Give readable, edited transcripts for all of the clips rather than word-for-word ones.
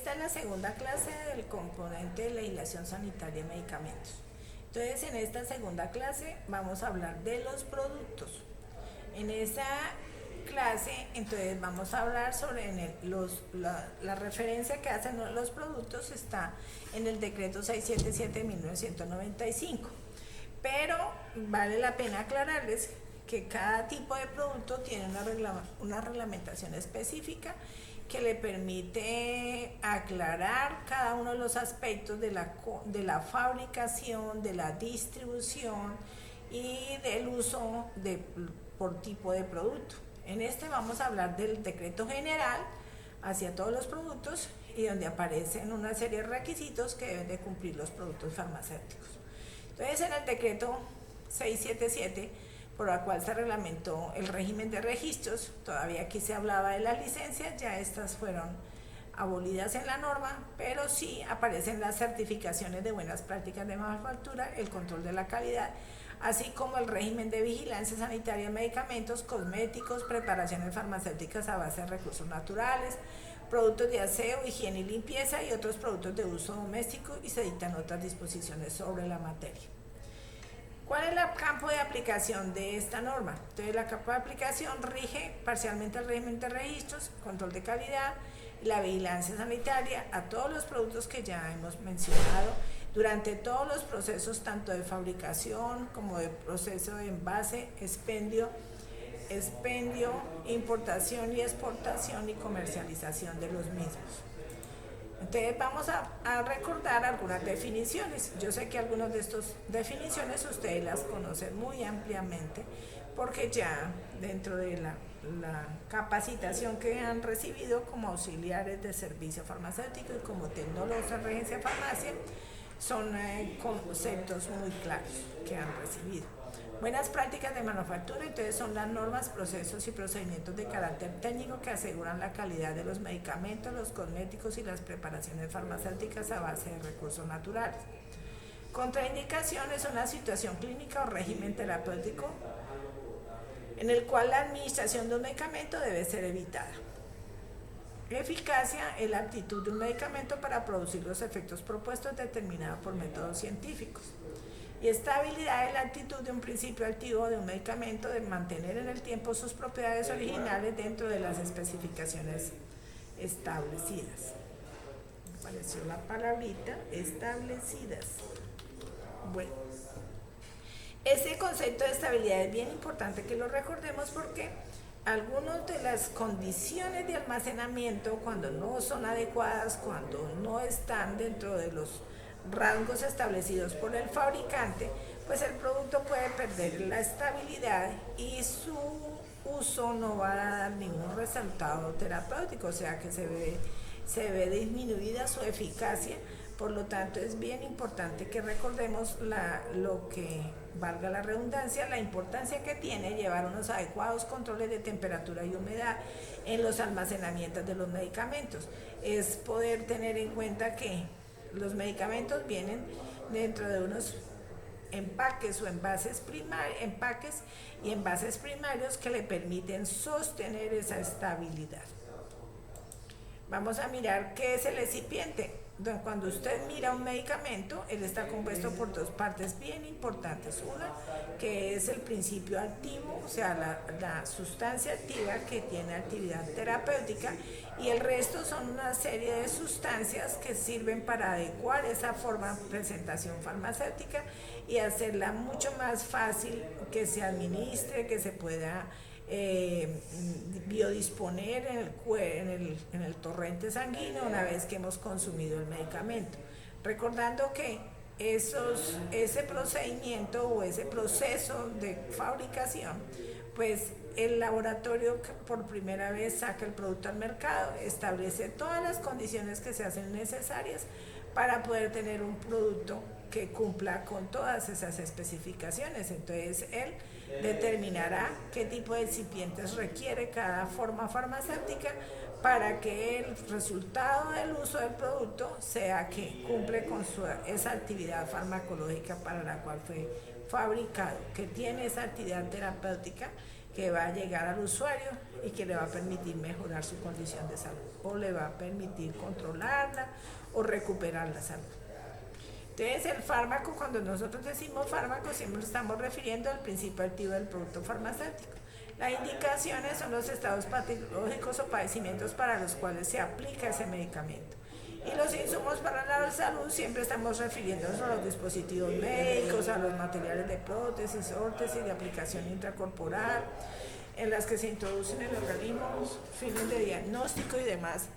Esta es la segunda clase del componente de legislación sanitaria y medicamentos. Entonces, en esta segunda clase vamos a hablar de los productos. En esta clase, entonces vamos a hablar sobre la referencia que hacen los productos está en el decreto 677 de 1995. Pero vale la pena aclararles que cada tipo de producto tiene una reglamentación específica que le permite aclarar cada uno de los aspectos de la fabricación, de la distribución y del uso por tipo de producto. En este vamos a hablar del decreto general hacia todos los productos y donde aparecen una serie de requisitos que deben de cumplir los productos farmacéuticos. Entonces, en el decreto 677, por la cual se reglamentó el régimen de registros, todavía aquí se hablaba de las licencias, ya estas fueron abolidas en la norma, pero sí aparecen las certificaciones de buenas prácticas de manufactura, el control de la calidad, así como el régimen de vigilancia sanitaria de medicamentos, cosméticos, preparaciones farmacéuticas a base de recursos naturales, productos de aseo, higiene y limpieza y otros productos de uso doméstico, y se dictan otras disposiciones sobre la materia. ¿Cuál es el campo de aplicación de esta norma? Entonces, la campo de aplicación rige parcialmente el régimen de registros, control de calidad y la vigilancia sanitaria a todos los productos que ya hemos mencionado durante todos los procesos, tanto de fabricación como de proceso de envase, expendio, importación y exportación y comercialización de los mismos. Entonces vamos a recordar algunas definiciones. Yo sé que algunas de estas definiciones ustedes las conocen muy ampliamente porque ya dentro de la capacitación que han recibido como auxiliares de servicio farmacéutico y como tecnólogos de regencia farmacia son conceptos muy claros que han recibido. Buenas prácticas de manufactura, entonces son las normas, procesos y procedimientos de carácter técnico que aseguran la calidad de los medicamentos, los cosméticos y las preparaciones farmacéuticas a base de recursos naturales. Contraindicación es una situación clínica o régimen terapéutico en el cual la administración de un medicamento debe ser evitada. Eficacia es la aptitud de un medicamento para producir los efectos propuestos determinados por métodos científicos. Y estabilidad es la actitud de un principio activo de un medicamento de mantener en el tiempo sus propiedades originales dentro de las especificaciones establecidas. Me apareció la palabrita establecidas. Bueno, ese concepto de estabilidad es bien importante que lo recordemos porque algunas de las condiciones de almacenamiento, cuando no son adecuadas, cuando no están dentro de los rasgos establecidos por el fabricante, pues el producto puede perder la estabilidad y su uso no va a dar ningún resultado terapéutico, o sea que se ve disminuida su eficacia. Por lo tanto, es bien importante que recordemos lo que, valga la redundancia, la importancia que tiene llevar unos adecuados controles de temperatura y humedad en los almacenamientos de los medicamentos. Es poder tener en cuenta que los medicamentos vienen dentro de unos empaques o envases primarios que le permiten sostener esa estabilidad. Vamos a mirar qué es el excipiente. Cuando usted mira un medicamento, él está compuesto por dos partes bien importantes. Una, que es el principio activo, o sea, la sustancia activa que tiene actividad terapéutica, y el resto son una serie de sustancias que sirven para adecuar esa forma de presentación farmacéutica y hacerla mucho más fácil que se administre, que se pueda biodisponer en el torrente sanguíneo una vez que hemos consumido el medicamento. Recordando que ese procedimiento o ese proceso de fabricación, pues el laboratorio por primera vez saca el producto al mercado, establece todas las condiciones que se hacen necesarias para poder tener un producto que cumpla con todas esas especificaciones. Entonces él determinará qué tipo de excipientes requiere cada forma farmacéutica para que el resultado del uso del producto sea que cumple con esa actividad farmacológica para la cual fue fabricado, que tiene esa actividad terapéutica que va a llegar al usuario y que le va a permitir mejorar su condición de salud o le va a permitir controlarla o recuperar la salud. Entonces el fármaco, cuando nosotros decimos fármaco, siempre estamos refiriendo al principio activo del producto farmacéutico. Las indicaciones son los estados patológicos o padecimientos para los cuales se aplica ese medicamento. Y los insumos para la salud siempre estamos refiriéndonos a los dispositivos médicos, a los materiales de prótesis, órtesis, de aplicación intracorporal, en las que se introducen en el organismo fines de diagnóstico y demás.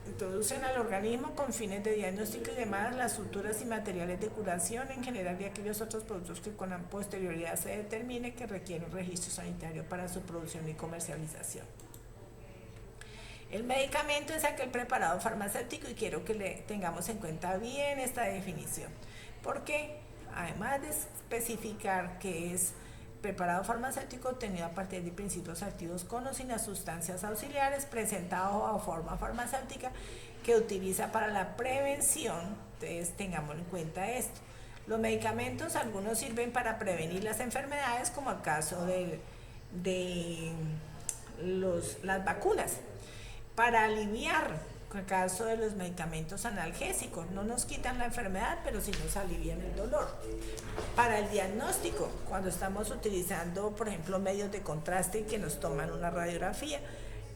Introducen al organismo con fines de diagnóstico y demás las suturas y materiales de curación en general y aquellos otros productos que con posterioridad se determine que requieren registro sanitario para su producción y comercialización. El medicamento es aquel preparado farmacéutico y quiero que le tengamos en cuenta bien esta definición, porque además de especificar que es preparado farmacéutico obtenido a partir de principios activos con o sin las sustancias auxiliares, presentado a forma farmacéutica que utiliza para la prevención, entonces tengamos en cuenta esto. Los medicamentos, algunos sirven para prevenir las enfermedades, como el caso de las vacunas, para aliviar, en el caso de los medicamentos analgésicos, no nos quitan la enfermedad, pero sí nos alivian el dolor. Para el diagnóstico, cuando estamos utilizando, por ejemplo, medios de contraste que nos toman una radiografía,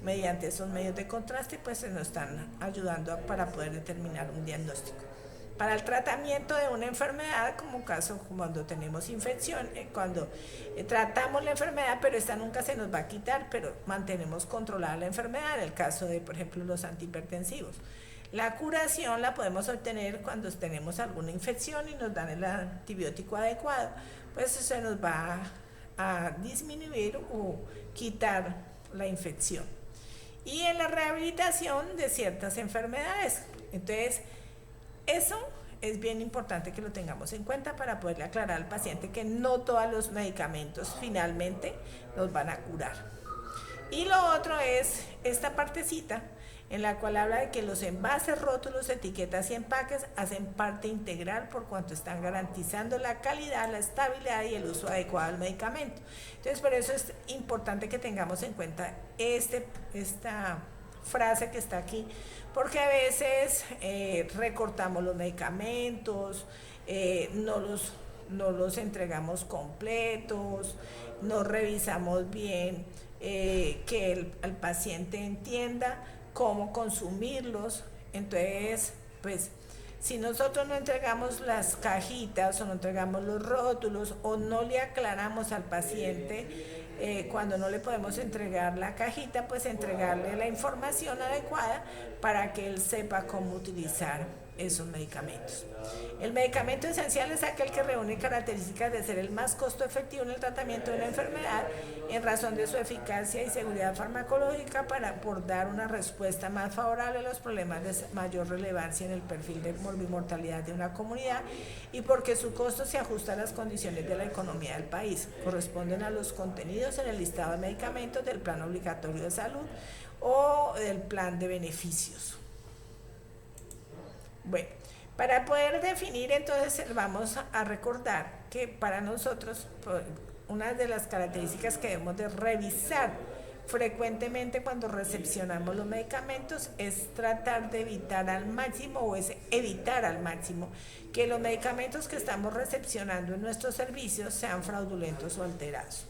mediante esos medios de contraste, pues se nos están ayudando para poder determinar un diagnóstico. Para el tratamiento de una enfermedad, como caso cuando tenemos infección, cuando tratamos la enfermedad, pero esta nunca se nos va a quitar, pero mantenemos controlada la enfermedad, en el caso de, por ejemplo, los antihipertensivos. La curación la podemos obtener cuando tenemos alguna infección y nos dan el antibiótico adecuado, pues se nos va a disminuir o quitar la infección. Y en la rehabilitación de ciertas enfermedades. Entonces, eso es bien importante que lo tengamos en cuenta para poderle aclarar al paciente que no todos los medicamentos finalmente nos van a curar. Y lo otro es esta partecita en la cual habla de que los envases, rótulos, etiquetas y empaques hacen parte integral por cuanto están garantizando la calidad, la estabilidad y el uso adecuado del medicamento. Entonces, por eso es importante que tengamos en cuenta esta frase que está aquí, porque a veces recortamos los medicamentos, no los entregamos completos, no revisamos bien que el paciente entienda cómo consumirlos. Entonces, pues, si nosotros no entregamos las cajitas o no entregamos los rótulos o no le aclaramos al paciente, cuando no le podemos entregar la cajita, pues entregarle la información adecuada para que él sepa cómo utilizar esos medicamentos. El medicamento esencial es aquel que reúne características de ser el más costo efectivo en el tratamiento de una enfermedad en razón de su eficacia y seguridad farmacológica por dar una respuesta más favorable a los problemas de mayor relevancia en el perfil de morbimortalidad de una comunidad y porque su costo se ajusta a las condiciones de la economía del país. Corresponden a los contenidos en el listado de medicamentos del plan obligatorio de salud o del plan de beneficios. Bueno, para poder definir, entonces vamos a recordar que para nosotros una de las características que debemos de revisar frecuentemente cuando recepcionamos los medicamentos es tratar de evitar al máximo que los medicamentos que estamos recepcionando en nuestros servicios sean fraudulentos o alterados.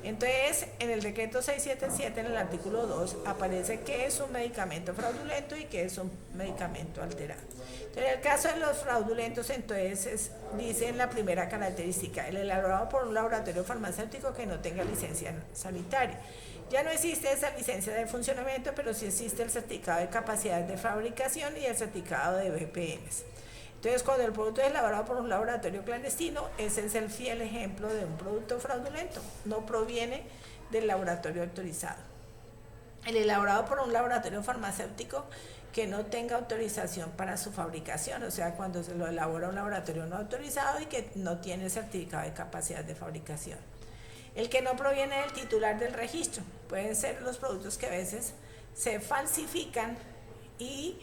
Entonces, en el decreto 677, en el artículo 2, aparece qué es un medicamento fraudulento y qué es un medicamento alterado. Entonces, en el caso de los fraudulentos, entonces, dice en la primera característica, el elaborado por un laboratorio farmacéutico que no tenga licencia sanitaria. Ya no existe esa licencia de funcionamiento, pero sí existe el certificado de capacidades de fabricación y el certificado de BPMs. Entonces, cuando el producto es elaborado por un laboratorio clandestino, ese es el fiel ejemplo de un producto fraudulento, no proviene del laboratorio autorizado. El elaborado por un laboratorio farmacéutico que no tenga autorización para su fabricación, o sea, cuando se lo elabora un laboratorio no autorizado y que no tiene certificado de capacidad de fabricación. El que no proviene del titular del registro, pueden ser los productos que a veces se falsifican y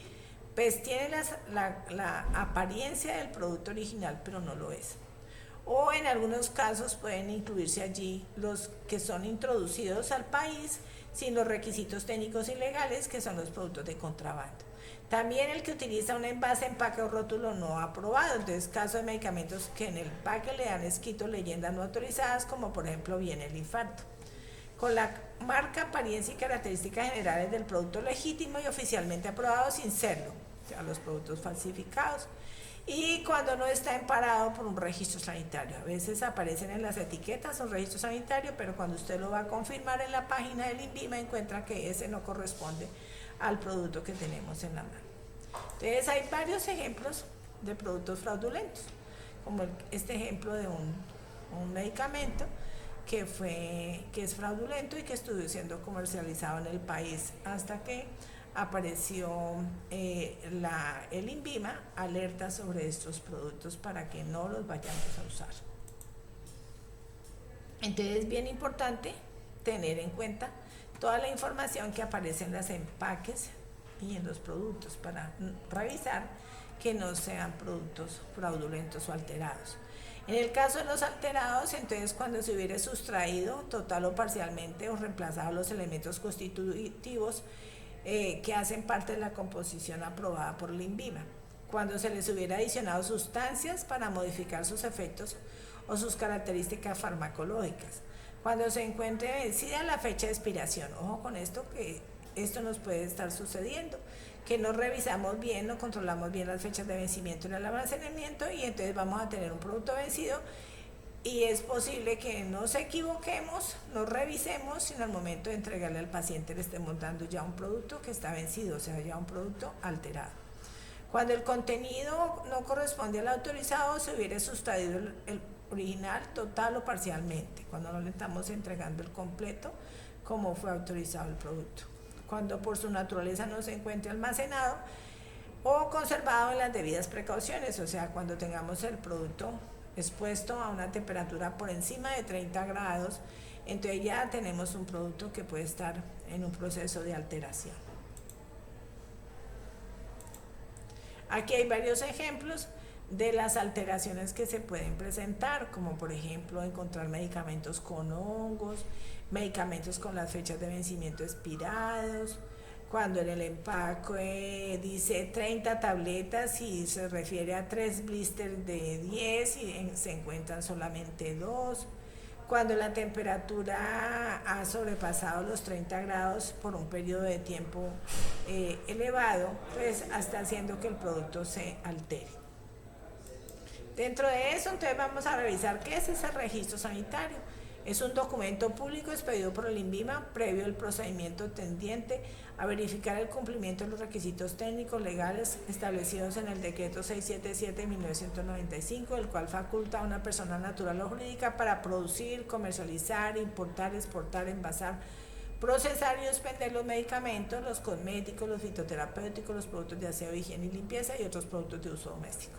pues tiene la apariencia del producto original, pero no lo es. o en algunos casos pueden incluirse allí los que son introducidos al país sin los requisitos técnicos y legales, que son los productos de contrabando. También el que utiliza un envase, empaque o rótulo no aprobado, entonces caso de medicamentos que en el empaque le han escrito leyendas no autorizadas, como por ejemplo viene el infarto. Con la marca, apariencia y características generales del producto legítimo y oficialmente aprobado sin serlo, o sea, los productos falsificados. Y cuando no está amparado por un registro sanitario. A veces aparecen en las etiquetas un registro sanitario, pero cuando usted lo va a confirmar en la página del INVIMA encuentra que ese no corresponde al producto que tenemos en la mano. Entonces hay varios ejemplos de productos fraudulentos, como este ejemplo de un medicamento que es fraudulento y que estuvo siendo comercializado en el país hasta que apareció el INVIMA alerta sobre estos productos para que no los vayamos a usar. Entonces es bien importante tener en cuenta toda la información que aparece en los empaques y en los productos para revisar que no sean productos fraudulentos o alterados. En el caso de los alterados, entonces cuando se hubiera sustraído total o parcialmente o reemplazado los elementos constitutivos que hacen parte de la composición aprobada por el INVIMA, cuando se les hubiera adicionado sustancias para modificar sus efectos o sus características farmacológicas, cuando se encuentre vencida la fecha de expiración. Ojo con esto, que esto nos puede estar sucediendo, que no revisamos bien, no controlamos bien las fechas de vencimiento en el almacenamiento y entonces vamos a tener un producto vencido y es posible que nos equivoquemos, no revisemos, sino al momento de entregarle al paciente le estemos dando ya un producto que está vencido, o sea, ya un producto alterado. Cuando el contenido no corresponde al autorizado, se hubiera sustraído el original total o parcialmente, cuando no le estamos entregando el completo como fue autorizado el producto. Cuando por su naturaleza no se encuentre almacenado o conservado en las debidas precauciones, o sea, cuando tengamos el producto expuesto a una temperatura por encima de 30 grados, entonces ya tenemos un producto que puede estar en un proceso de alteración. Aquí hay varios ejemplos de las alteraciones que se pueden presentar, como por ejemplo encontrar medicamentos con hongos, medicamentos con las fechas de vencimiento expirados, cuando en el empaque dice 30 tabletas y se refiere a 3 blisters de 10 y se encuentran solamente 2, cuando la temperatura ha sobrepasado los 30 grados por un periodo de tiempo elevado, pues hasta haciendo que el producto se altere. Dentro de eso, entonces vamos a revisar qué es ese registro sanitario. Es un documento público expedido por el INVIMA previo al procedimiento tendiente a verificar el cumplimiento de los requisitos técnicos legales establecidos en el decreto 677 de 1995, el cual faculta a una persona natural o jurídica para producir, comercializar, importar, exportar, envasar, procesar y expender los medicamentos, los cosméticos, los fitoterapéuticos, los productos de aseo, higiene y limpieza y otros productos de uso doméstico.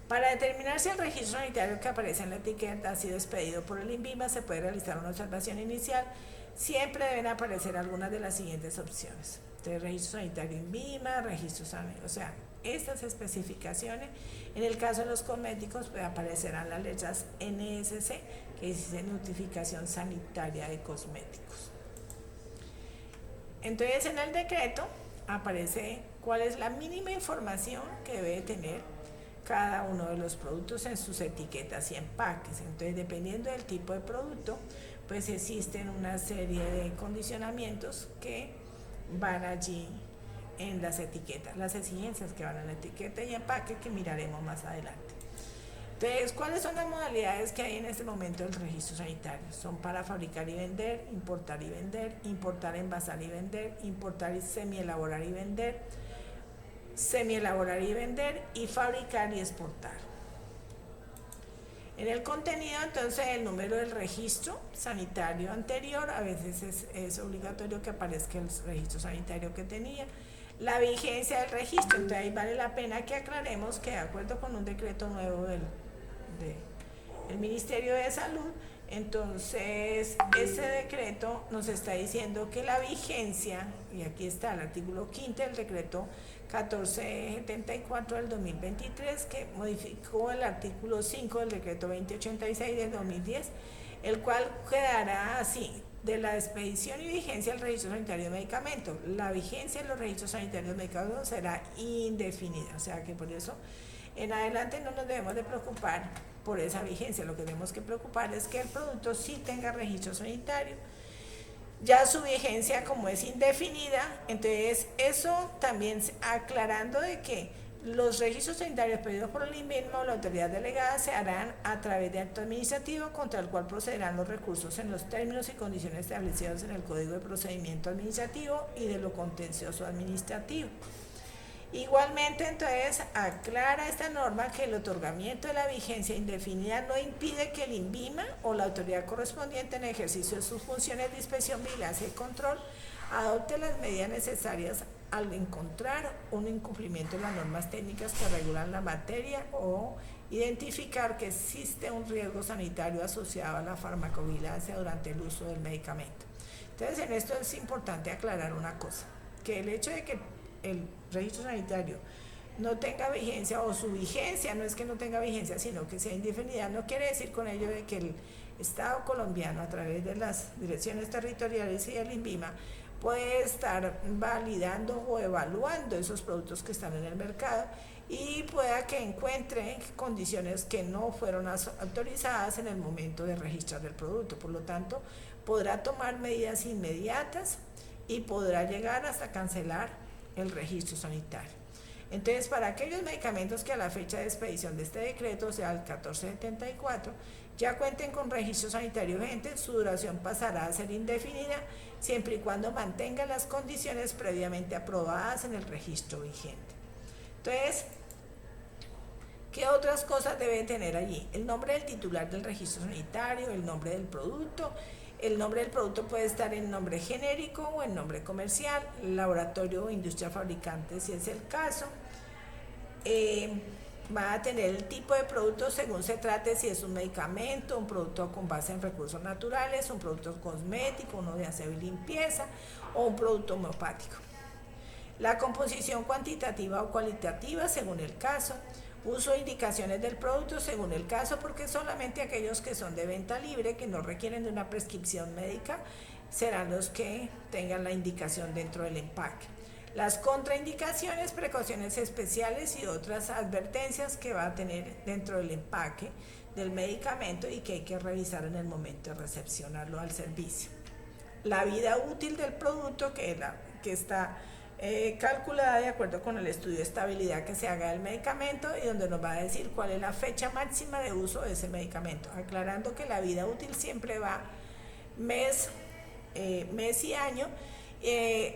Para determinar si el registro sanitario que aparece en la etiqueta ha sido expedido por el INVIMA, se puede realizar una observación inicial. Siempre deben aparecer algunas de las siguientes opciones. Entonces, registro sanitario INVIMA, registro sanitario, o sea, estas especificaciones. En el caso de los cosméticos, pues aparecerán las letras NSC, que dice Notificación Sanitaria de Cosméticos. Entonces, en el decreto aparece cuál es la mínima información que debe tener cada uno de los productos en sus etiquetas y empaques. Entonces, dependiendo del tipo de producto, pues existen una serie de condicionamientos que van allí en las etiquetas, las exigencias que van en la etiqueta y empaque que miraremos más adelante. Entonces, ¿cuáles son las modalidades que hay en este momento del registro sanitario? Son para fabricar y vender, importar, envasar y vender, importar y semielaborar y vender, semielaborar y vender y fabricar y exportar. En el contenido, entonces, el número del registro sanitario anterior, a veces es obligatorio que aparezca el registro sanitario que tenía, la vigencia del registro. Entonces ahí vale la pena que aclaremos que de acuerdo con un decreto nuevo del Ministerio de Salud, Entonces, ese decreto nos está diciendo que la vigencia, y aquí está el artículo 5 del decreto 1474 del 2023, que modificó el artículo 5 del decreto 2086 del 2010, el cual quedará así: de la expedición y vigencia del registro sanitario de medicamentos. La vigencia de los registros sanitarios de medicamentos será indefinida, o sea que por eso en adelante no nos debemos de preocupar por esa vigencia. Lo que tenemos que preocupar es que el producto sí tenga registro sanitario. Ya su vigencia, como es indefinida, entonces eso también aclarando de que los registros sanitarios pedidos por el INVIMA o la autoridad delegada se harán a través de acto administrativo contra el cual procederán los recursos en los términos y condiciones establecidos en el Código de Procedimiento Administrativo y de lo contencioso administrativo. Igualmente, entonces, aclara esta norma que el otorgamiento de la vigencia indefinida no impide que el INVIMA o la autoridad correspondiente en ejercicio de sus funciones de inspección, vigilancia y control adopte las medidas necesarias al encontrar un incumplimiento de las normas técnicas que regulan la materia o identificar que existe un riesgo sanitario asociado a la farmacovigilancia durante el uso del medicamento. Entonces, en esto es importante aclarar una cosa, que el hecho de que el registro sanitario no tenga vigencia, o su vigencia no es que no tenga vigencia, sino que sea indefinida, no quiere decir con ello de que el Estado colombiano, a través de las direcciones territoriales y el INVIMA, puede estar validando o evaluando esos productos que están en el mercado y pueda que encuentre condiciones que no fueron autorizadas en el momento de registrar el producto. Por lo tanto, podrá tomar medidas inmediatas y podrá llegar hasta cancelar el registro sanitario. Entonces, para aquellos medicamentos que a la fecha de expedición de este decreto, o sea, el 1474, ya cuenten con registro sanitario vigente, su duración pasará a ser indefinida, siempre y cuando mantengan las condiciones previamente aprobadas en el registro vigente. Entonces, ¿qué otras cosas debe tener allí? El nombre del titular del registro sanitario, el nombre del producto. El nombre del producto puede estar en nombre genérico o en nombre comercial, laboratorio o industria fabricante si es el caso. Va a tener el tipo de producto según se trate, si es un medicamento, un producto con base en recursos naturales, un producto cosmético, uno de aseo y limpieza o un producto homeopático. La composición cuantitativa o cualitativa según el caso. Uso e indicaciones del producto según el caso, porque solamente aquellos que son de venta libre, que no requieren de una prescripción médica, serán los que tengan la indicación dentro del empaque. Las contraindicaciones, precauciones especiales y otras advertencias que va a tener dentro del empaque del medicamento y que hay que revisar en el momento de recepcionarlo al servicio. La vida útil del producto, que está calculada de acuerdo con el estudio de estabilidad que se haga del medicamento y donde nos va a decir cuál es la fecha máxima de uso de ese medicamento, aclarando que la vida útil siempre va mes y año,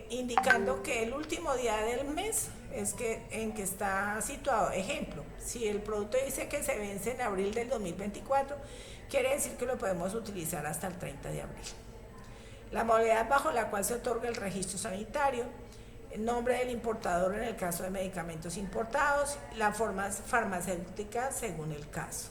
indicando que el último día del mes es en que está situado. Ejemplo, si el producto dice que se vence en abril del 2024, quiere decir que lo podemos utilizar hasta el 30 de abril. La modalidad bajo la cual se otorga el registro sanitario, el nombre del importador en el caso de medicamentos importados, la forma farmacéutica según el caso.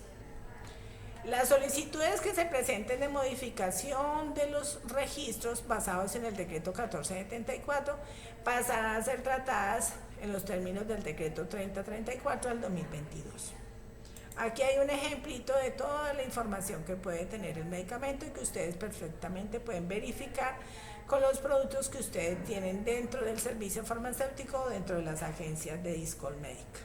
Las solicitudes que se presenten de modificación de los registros basados en el decreto 1474 pasarán a ser tratadas en los términos del decreto 3034 del 2022. Aquí hay un ejemplito de toda la información que puede tener el medicamento y que ustedes perfectamente pueden verificar con los productos que ustedes tienen dentro del servicio farmacéutico o dentro de las agencias de Discol Médica.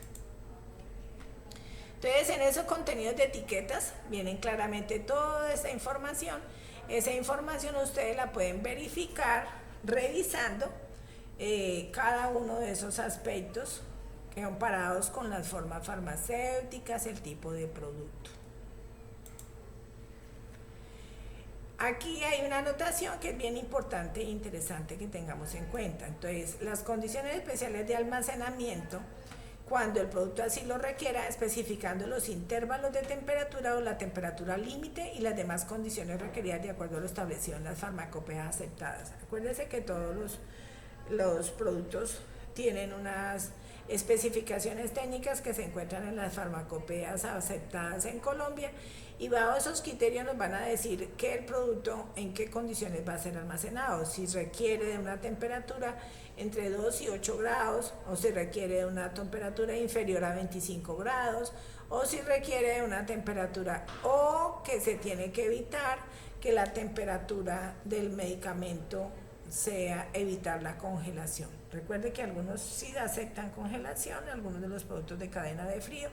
Entonces, en esos contenidos de etiquetas vienen claramente toda esa información. Esa información ustedes la pueden verificar revisando cada uno de esos aspectos comparados con las formas farmacéuticas, el tipo de producto. Aquí hay una anotación que es bien importante e interesante que tengamos en cuenta. Entonces, las condiciones especiales de almacenamiento, cuando el producto así lo requiera, especificando los intervalos de temperatura o la temperatura límite y las demás condiciones requeridas de acuerdo a lo establecido en las farmacopeas aceptadas. Acuérdense que todos los productos tienen unas especificaciones técnicas que se encuentran en las farmacopeas aceptadas en Colombia, y bajo esos criterios nos van a decir que el producto en qué condiciones va a ser almacenado, si requiere de una temperatura entre 2 y 8 grados, o si requiere de una temperatura inferior a 25 grados, o si requiere de una temperatura, o que se tiene que evitar que la temperatura del medicamento sea evitar la congelación. Recuerde que algunos sí aceptan congelación, algunos de los productos de cadena de frío,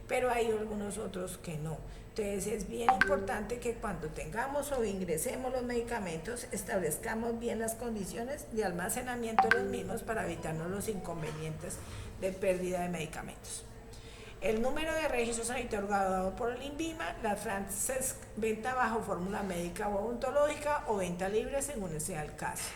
pero hay algunos otros que no. Entonces es bien importante que cuando tengamos o ingresemos los medicamentos establezcamos bien las condiciones de almacenamiento de los mismos para evitarnos los inconvenientes de pérdida de medicamentos. El número de registro sanitario otorgado por el INVIMA, las frases venta bajo fórmula médica o odontológica o venta libre según sea el caso.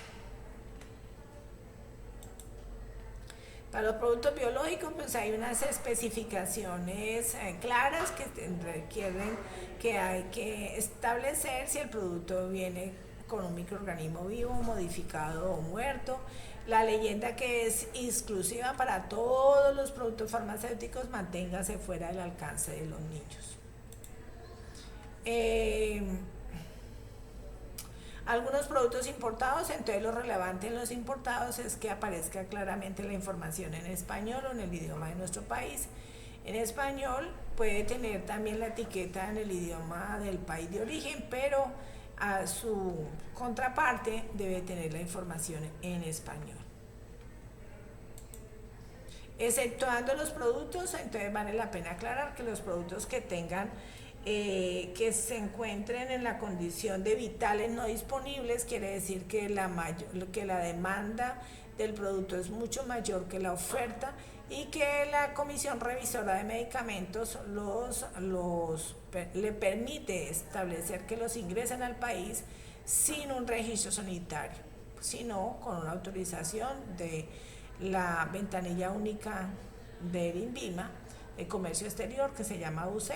Para los productos biológicos, pues hay unas especificaciones claras que requieren que hay que establecer si el producto viene con un microorganismo vivo, modificado o muerto. La leyenda que es exclusiva para todos los productos farmacéuticos, manténgase fuera del alcance de los niños. Algunos productos importados, entonces lo relevante en los importados es que aparezca claramente la información en español o en el idioma de nuestro país. En español puede tener también la etiqueta en el idioma del país de origen, pero a su contraparte debe tener la información en español. Exceptuando los productos, entonces vale la pena aclarar que los productos que tengan que se encuentren en la condición de vitales no disponibles, quiere decir que la demanda del producto es mucho mayor que la oferta, y que la Comisión Revisora de Medicamentos le permite establecer que los ingresen al país sin un registro sanitario, sino con una autorización de la ventanilla única del INVIMA, de comercio exterior, que se llama UC,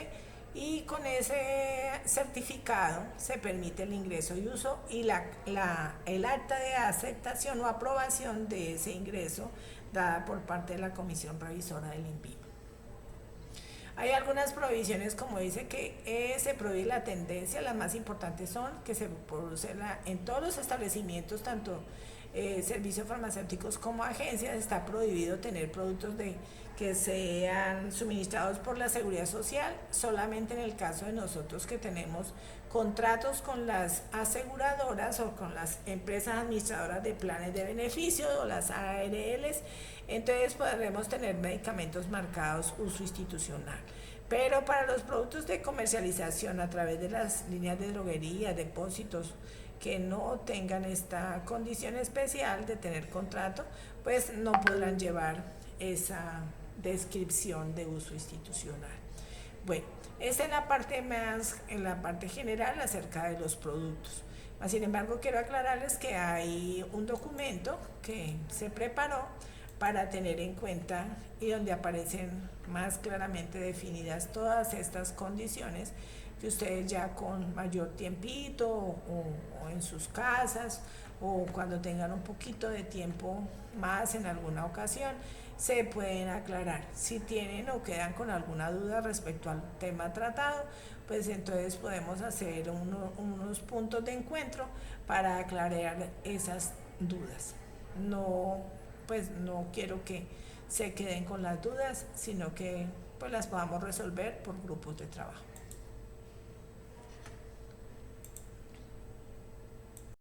y con ese certificado se permite el ingreso y uso y el acta de aceptación o aprobación de ese ingreso dada por parte de la Comisión Revisora del INVIMA. Hay algunas prohibiciones, como dice, que se prohíbe la tendencia. Las más importantes son que se produce en todos los establecimientos, tanto servicios farmacéuticos como agencias, está prohibido tener productos que sean suministrados por la Seguridad Social, solamente en el caso de nosotros que tenemos contratos con las aseguradoras o con las empresas administradoras de planes de beneficio o las ARLs, entonces podremos tener medicamentos marcados uso institucional. Pero para los productos de comercialización a través de las líneas de droguería, depósitos, que no tengan esta condición especial de tener contrato, pues no podrán llevar esa descripción de uso institucional. Bueno, esa es en la parte general acerca de los productos. Sin embargo, quiero aclararles que hay un documento que se preparó para tener en cuenta y donde aparecen más claramente definidas todas estas condiciones que ustedes ya con mayor tiempito o en sus casas o cuando tengan un poquito de tiempo más en alguna ocasión se pueden aclarar. Si tienen o quedan con alguna duda respecto al tema tratado, pues entonces podemos hacer unos puntos de encuentro para aclarar esas dudas. No quiero que se queden con las dudas, sino que pues las podamos resolver por grupos de trabajo.